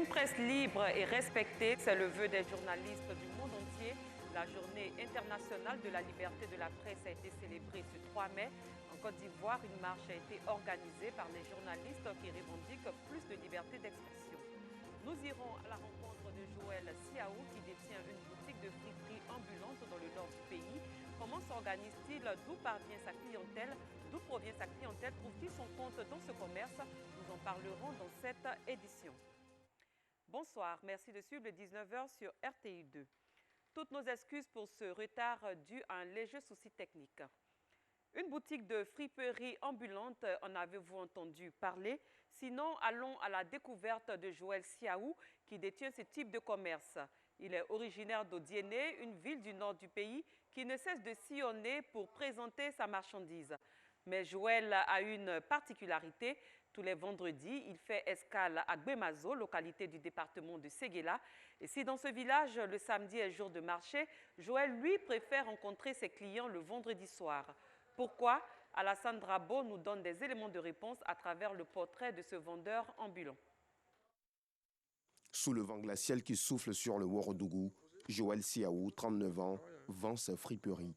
Une presse libre et respectée, c'est le vœu des journalistes du monde entier. La journée internationale de la liberté de la presse a été célébrée ce 3 mai. En Côte d'Ivoire, une marche a été organisée par les journalistes qui revendiquent plus de liberté d'expression. Nous irons à la rencontre de Joël Siaou qui détient une boutique de friperie ambulante dans le nord du pays. Comment s'organise-t-il? D'où parvient sa clientèle? D'où provient sa clientèle? Trouve-t-il son compte dans ce commerce? Nous en parlerons dans cette édition. Bonsoir, merci de suivre le 19h sur RTI 2. Toutes nos excuses pour ce retard dû à un léger souci technique. Une boutique de friperie ambulante, en avez-vous entendu parler? Sinon, allons à la découverte de Joël Siaou qui détient ce type de commerce. Il est originaire d'Odiéné, une ville du nord du pays qui ne cesse de sillonner pour présenter sa marchandise. Mais Joël a une particularité. Tous les vendredis, il fait escale à Gbemazo, localité du département de Séguéla. Et si dans ce village, le samedi est jour de marché, Joël, lui, préfère rencontrer ses clients le vendredi soir. Pourquoi? Alassane Drabo nous donne des éléments de réponse à travers le portrait de ce vendeur ambulant. Sous le vent glacial qui souffle sur le Ouorodougou, Joël Siaou, 39 ans, vend sa friperie.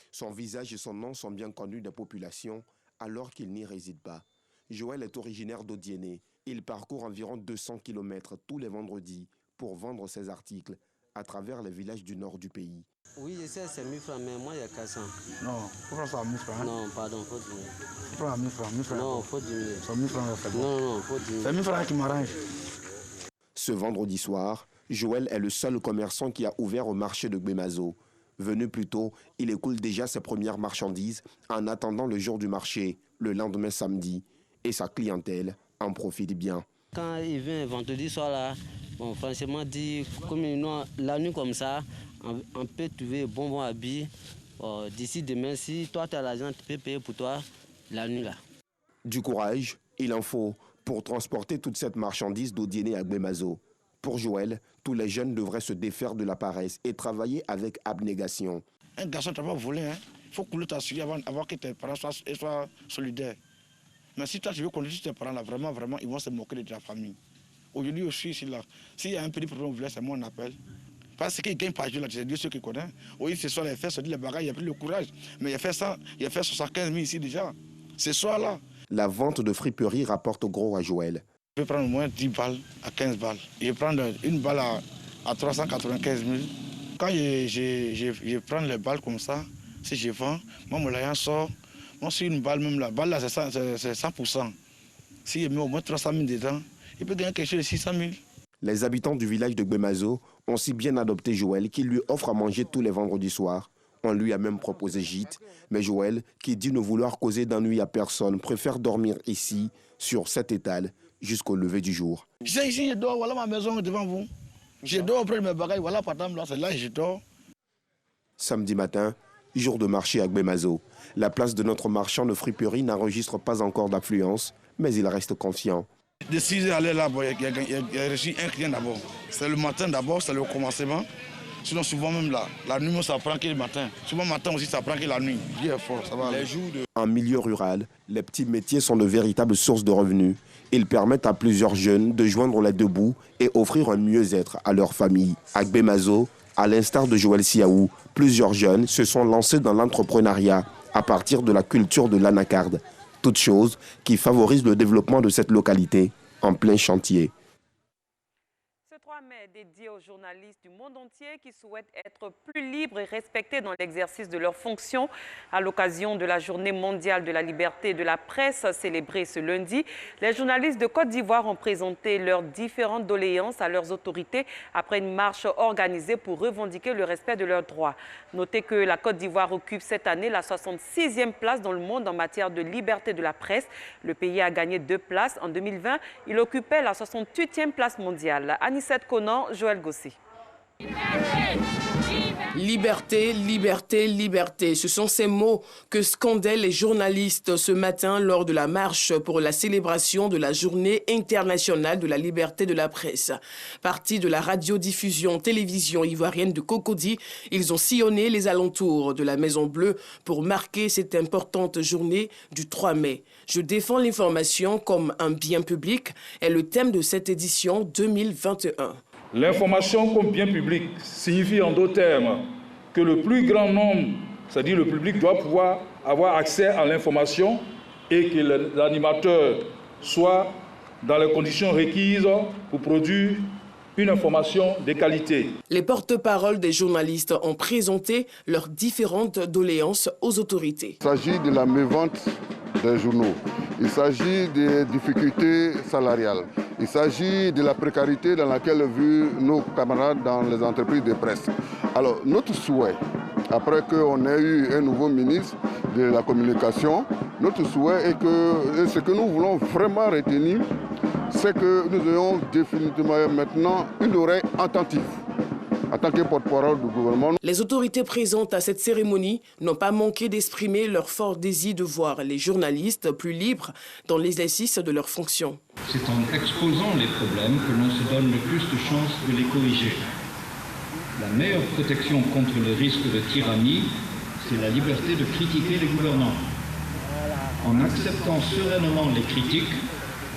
Son visage et son nom sont bien connus des populations alors qu'il n'y réside pas. Joël est originaire d'Odiéné. Il parcourt environ 200 km tous les vendredis pour vendre ses articles à travers les villages du nord du pays. Oui, je sais, c'est 1000 francs, mais moi, il y a 400. Non, pourquoi ça 1000 francs? Non, pardon, faut diminuer. Tu prends 1000 francs, 1000 francs. Non, faut diminuer. C'est 1000 francs, c'est bon. Non, faut diminuer. C'est 1000 francs qui m'arrange. Ce vendredi soir, Joël est le seul commerçant qui a ouvert au marché de Gbemazo. Venu plus tôt, il écoule déjà ses premières marchandises en attendant le jour du marché, le lendemain samedi. Et sa clientèle en profite bien. Quand il vient vendredi soir là, bon, franchement dit, comme la nuit comme ça, on peut trouver bon habit. D'ici demain, si toi tu as l'argent, tu peux payer pour toi la nuit là. Du courage, il en faut pour transporter toute cette marchandise d'Odiéné à Gbemazo. Pour Joël, tous les jeunes devraient se défaire de la paresse et travailler avec abnégation. Un garçon ne doit pas voler, hein. Il faut couler ta suie avant que tes parents soient solidaires. Mais si toi tu veux conduire tes parents là, vraiment, ils vont se moquer de ta famille. Aujourd'hui aussi, s'il y a un petit problème au village, c'est moi on appelle. Parce qu'il gagne par jour là, c'est Dieu ceux qui connaissent. Oui, ce soir, il a fait se dire les bagages, il a pris le courage. Mais il a fait ça, il a fait 75 000 ici déjà. Ce soir là. La vente de friperie rapporte gros à Joël. Je vais prendre au moins 10 balles à 15 balles. Je vais prendre une balle à 395 000. Quand je prends les balles comme ça, si je vends, moi mon l'argent sort. Moi, si une balle, même la balle là, c'est 100%. Si je mets au moins 300 000 dedans, il peut gagner quelque chose de 600 000. Les habitants du village de Gbemazo ont si bien adopté Joël qu'il lui offre à manger tous les vendredis soirs. On lui a même proposé gîte. Mais Joël, qui dit ne vouloir causer d'ennui à personne, préfère dormir ici, sur cet étal, jusqu'au lever du jour. Ici, je dors, voilà ma maison devant vous. Je dors auprès de mes bagages, voilà par exemple, là, c'est là que je dors. Samedi matin, jour de marché à Gbemazo. La place de notre marchand de friperie n'enregistre pas encore d'affluence, mais il reste confiant. De 6h à là, il a reçu un client d'abord. C'est le matin d'abord, c'est le commencement. Sinon, souvent même la nuit, ça prend que le matin. Souvent, le matin aussi, ça prend que la nuit. Dieu est fort, ça va aller. En milieu rural, les petits métiers sont de véritables sources de revenus. Ils permettent à plusieurs jeunes de joindre les deux bouts et offrir un mieux-être à leur famille. À Gbemazo, à l'instar de Joël Siaou, plusieurs jeunes se sont lancés dans l'entrepreneuriat à partir de la culture de l'anacarde. Toute chose qui favorise le développement de cette localité en plein chantier. Ce 3 mai dédié aux journalistes du monde entier qui souhaitent être plus libres et respectés dans l'exercice de leurs fonctions. À l'occasion de la Journée mondiale de la liberté de la presse célébrée ce lundi, les journalistes de Côte d'Ivoire ont présenté leurs différentes doléances à leurs autorités après une marche organisée pour revendiquer le respect de leurs droits. Notez que la Côte d'Ivoire occupe cette année la 66e place dans le monde en matière de liberté de la presse. Le pays a gagné 2 places. En 2020, il occupait la 68e place mondiale. Anicette Conan, Joël Gossé. Liberté, liberté, liberté. Ce sont ces mots que scandaient les journalistes ce matin lors de la marche pour la célébration de la Journée internationale de la liberté de la presse. Partis de la radiodiffusion télévision ivoirienne de Cocody, ils ont sillonné les alentours de la Maison Bleue pour marquer cette importante journée du 3 mai. Je défends l'information comme un bien public est le thème de cette édition 2021. L'information comme bien public signifie en d'autres termes que le plus grand nombre, c'est-à-dire le public, doit pouvoir avoir accès à l'information et que l'animateur soit dans les conditions requises pour produire une information de qualité. Les porte-paroles des journalistes ont présenté leurs différentes doléances aux autorités. Il s'agit de la mévente des journaux, il s'agit des difficultés salariales, il s'agit de la précarité dans laquelle vivent nos camarades dans les entreprises de presse. Alors notre souhait, après qu'on ait eu un nouveau ministre de la communication, notre souhait est que ce que nous voulons vraiment retenir, c'est que nous ayons définitivement maintenant une oreille attentive. En tant que porte-parole du gouvernement. Les autorités présentes à cette cérémonie n'ont pas manqué d'exprimer leur fort désir de voir les journalistes plus libres dans l'exercice de leurs fonctions. C'est en exposant les problèmes que l'on se donne le plus de chances de les corriger. La meilleure protection contre le risque de tyrannie, c'est la liberté de critiquer les gouvernants. En acceptant sereinement les critiques,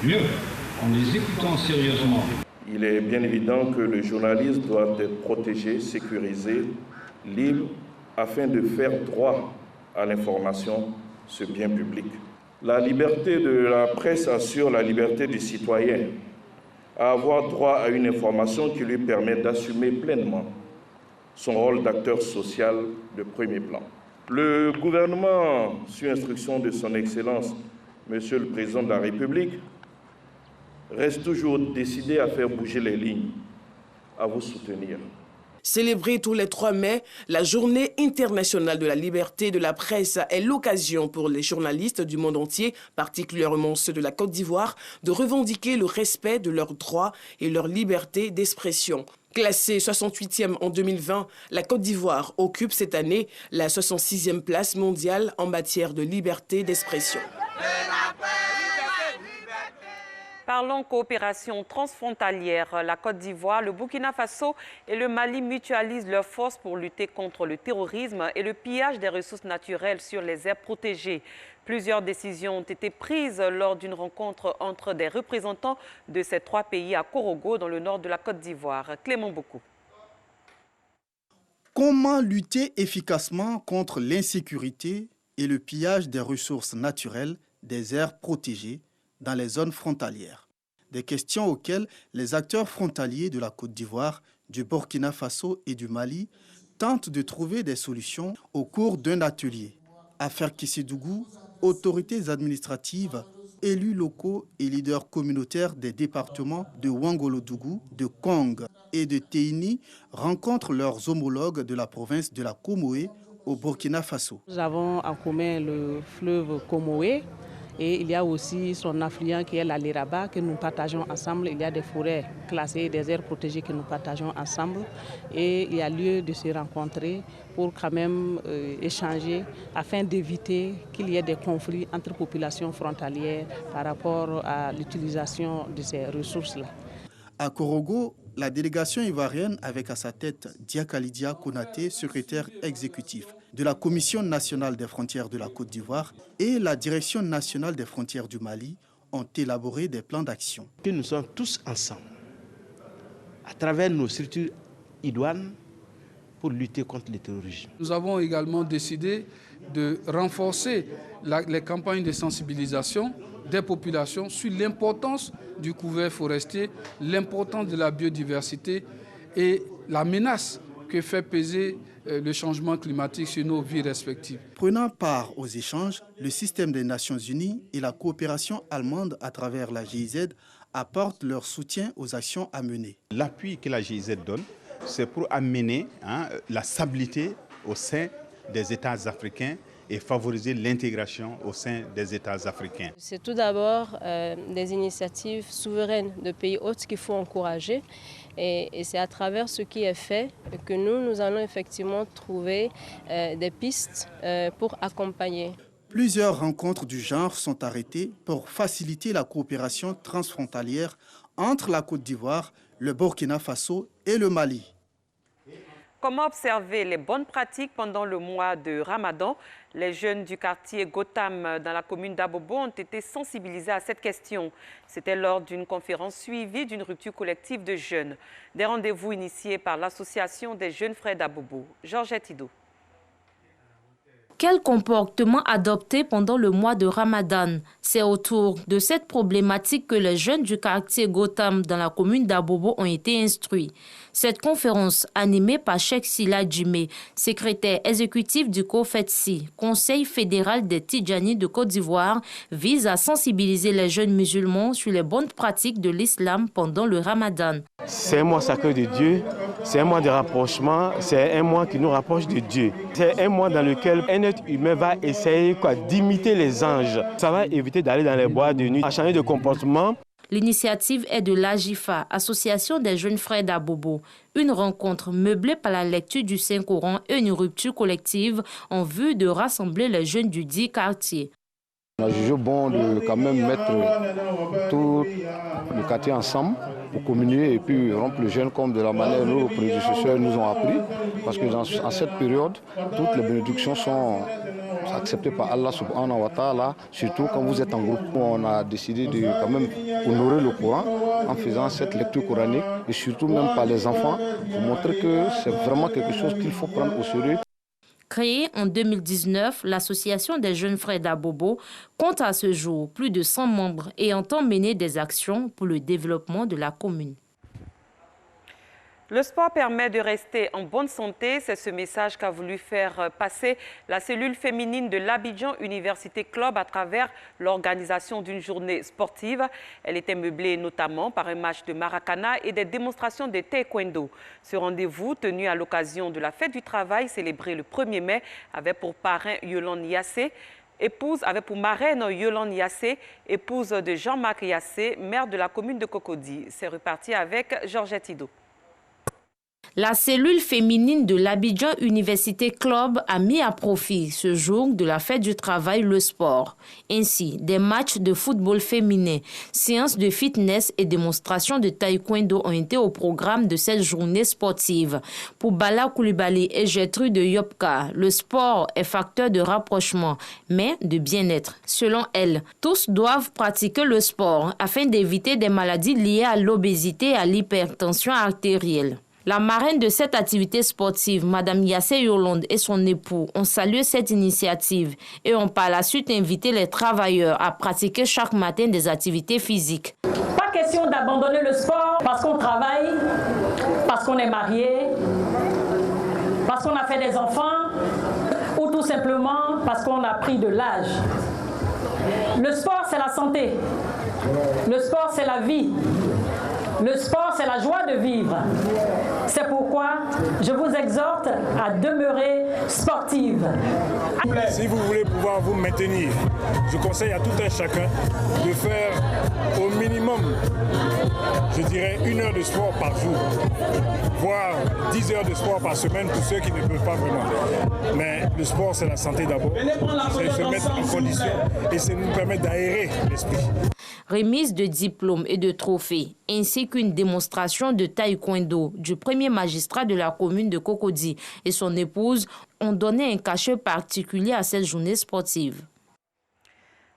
mieux, en les écoutant sérieusement. Il est bien évident que le journaliste doit être protégé, sécurisé, libre, afin de faire droit à l'information, ce bien public. La liberté de la presse assure la liberté du citoyen à avoir droit à une information qui lui permet d'assumer pleinement son rôle d'acteur social de premier plan. Le gouvernement, sur instruction de son Excellence, Monsieur le Président de la République, reste toujours décidé à faire bouger les lignes, à vous soutenir. Célébrer tous les 3 mai, la Journée internationale de la liberté de la presse est l'occasion pour les journalistes du monde entier, particulièrement ceux de la Côte d'Ivoire, de revendiquer le respect de leurs droits et leur liberté d'expression. Classée 68e en 2020, la Côte d'Ivoire occupe cette année la 66e place mondiale en matière de liberté d'expression. Parlons coopération transfrontalière. La Côte d'Ivoire, le Burkina Faso et le Mali mutualisent leurs forces pour lutter contre le terrorisme et le pillage des ressources naturelles sur les aires protégées. Plusieurs décisions ont été prises lors d'une rencontre entre des représentants de ces 3 pays à Korogo, dans le nord de la Côte d'Ivoire. Clément Boukou. Comment lutter efficacement contre l'insécurité et le pillage des ressources naturelles des aires protégées dans les zones frontalières? Des questions auxquelles les acteurs frontaliers de la Côte d'Ivoire, du Burkina Faso et du Mali tentent de trouver des solutions au cours d'un atelier. Affaires Kissédougou, autorités administratives, élus locaux et leaders communautaires des départements de Ouangolodougou, de Kong et de Teini rencontrent leurs homologues de la province de la Comoé au Burkina Faso. Nous avons en commun le fleuve Comoé. Et il y a aussi son affluent qui est la Liraba que nous partageons ensemble. Il y a des forêts classées, des aires protégées que nous partageons ensemble. Et il y a lieu de se rencontrer pour quand même échanger afin d'éviter qu'il y ait des conflits entre populations frontalières par rapport à l'utilisation de ces ressources-là. À Korogo, la délégation ivoirienne avec à sa tête Diakalidia Konaté, secrétaire exécutif de la Commission nationale des frontières de la Côte d'Ivoire et la Direction nationale des frontières du Mali ont élaboré des plans d'action. Que nous sommes tous ensemble, à travers nos structures idoines, pour lutter contre le terrorisme. Nous avons également décidé de renforcer les campagnes de sensibilisation des populations sur l'importance du couvert forestier, l'importance de la biodiversité et la menace que fait peser le changement climatique sur nos vies respectives. Prenant part aux échanges, le système des Nations Unies et la coopération allemande à travers la GIZ apportent leur soutien aux actions à mener. L'appui que la GIZ donne, c'est pour amener la stabilité au sein des États africains et favoriser l'intégration au sein des États africains. C'est tout d'abord des initiatives souveraines de pays hôtes qu'il faut encourager. Et c'est à travers ce qui est fait que nous allons effectivement trouver des pistes pour accompagner. Plusieurs rencontres du genre sont arrêtées pour faciliter la coopération transfrontalière entre la Côte d'Ivoire, le Burkina Faso et le Mali. Comment observer les bonnes pratiques pendant le mois de Ramadan? Les jeunes du quartier Gotham dans la commune d'Abobo ont été sensibilisés à cette question. C'était lors d'une conférence suivie d'une rupture collective de jeunes. Des rendez-vous initiés par l'association des jeunes frères d'Abobo. Georgette Ido. Quel comportement adopter pendant le mois de Ramadan? C'est autour de cette problématique que les jeunes du quartier Gotham dans la commune d'Abobo ont été instruits. Cette conférence, animée par Cheikh Sila Djimé, secrétaire exécutif du COFETSI, Conseil fédéral des Tidjani de Côte d'Ivoire, vise à sensibiliser les jeunes musulmans sur les bonnes pratiques de l'islam pendant le Ramadan. C'est un mois sacré de Dieu, c'est un mois de rapprochement, c'est un mois qui nous rapproche de Dieu. C'est un mois dans lequel un être humain va essayer d'imiter les anges. Ça va éviter d'aller dans les bois de nuit, à changer de comportement. L'initiative est de l'AGIFA, Association des jeunes frères d'Abobo. Une rencontre meublée par la lecture du Saint-Coran et une rupture collective en vue de rassembler les jeunes du dit quartier. On a jugé bon de quand même mettre tout le quartier ensemble pour communier et puis rompre le jeûne comme de la manière dont nos prédécesseurs nous ont appris. Parce que en cette période, toutes les bénédictions sont acceptées par Allah subhanahu wa ta'ala. Surtout quand vous êtes en groupe, on a décidé de quand même honorer le Coran en faisant cette lecture coranique et surtout même par les enfants pour montrer que c'est vraiment quelque chose qu'il faut prendre au sérieux. Créée en 2019, l'Association des jeunes frères d'Abobo compte à ce jour plus de 100 membres et entend mener des actions pour le développement de la commune. Le sport permet de rester en bonne santé. C'est ce message qu'a voulu faire passer la cellule féminine de l'Abidjan Université Club à travers l'organisation d'une journée sportive. Elle était meublée notamment par un match de Maracana et des démonstrations de taekwondo. Ce rendez-vous, tenu à l'occasion de la fête du travail célébrée le 1er mai, avait pour parrain Yolande Yassé. Avait pour marraine Yolande Yassé, épouse de Jean-Marc Yassé, maire de la commune de Cocody. C'est reparti avec Georgette Ido. La cellule féminine de l'Abidjan Université Club a mis à profit ce jour de la fête du travail le sport. Ainsi, des matchs de football féminin, séances de fitness et démonstrations de taekwondo ont été au programme de cette journée sportive. Pour Bala Koulibaly et Gertrude Yopka, le sport est facteur de rapprochement, mais de bien-être. Selon elle, tous doivent pratiquer le sport afin d'éviter des maladies liées à l'obésité et à l'hypertension artérielle. La marraine de cette activité sportive, Mme Yassé Yolande et son époux, ont salué cette initiative et ont par la suite invité les travailleurs à pratiquer chaque matin des activités physiques. Pas question d'abandonner le sport parce qu'on travaille, parce qu'on est marié, parce qu'on a fait des enfants ou tout simplement parce qu'on a pris de l'âge. Le sport, c'est la santé. Le sport, c'est la vie. Le sport, c'est la joie de vivre. C'est pourquoi je vous exhorte à demeurer sportive. Si vous voulez pouvoir vous maintenir, je conseille à tout un chacun de faire au minimum, je dirais, 1 heure de sport par jour, voire 10 heures de sport par semaine pour ceux qui ne peuvent pas vraiment. Mais le sport, c'est la santé d'abord. C'est se mettre en condition et c'est nous permettre d'aérer l'esprit. Remise de diplômes et de trophées, ainsi qu'une démonstration de taekwondo du premier magistrat de la commune de Cocody et son épouse ont donné un cachet particulier à cette journée sportive.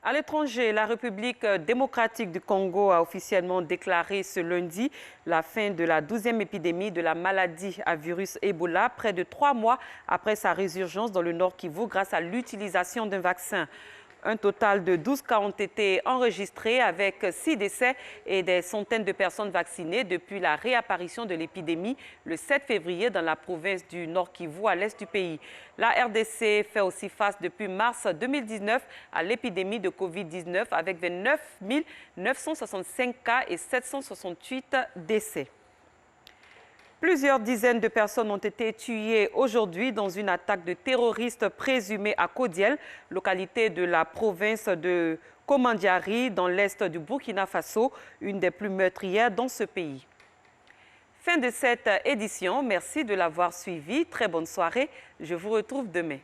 À l'étranger, la République démocratique du Congo a officiellement déclaré ce lundi la fin de la 12e épidémie de la maladie à virus Ebola, près de 3 mois après sa résurgence dans le Nord Kivu grâce à l'utilisation d'un vaccin. Un total de 12 cas ont été enregistrés avec 6 décès et des centaines de personnes vaccinées depuis la réapparition de l'épidémie le 7 février dans la province du Nord Kivu à l'est du pays. La RDC fait aussi face depuis mars 2019 à l'épidémie de Covid-19 avec 29 965 cas et 768 décès. Plusieurs dizaines de personnes ont été tuées aujourd'hui dans une attaque de terroristes présumés à Kodiel, localité de la province de Komandiari, dans l'est du Burkina Faso, une des plus meurtrières dans ce pays. Fin de cette édition. Merci de l'avoir suivi. Très bonne soirée. Je vous retrouve demain.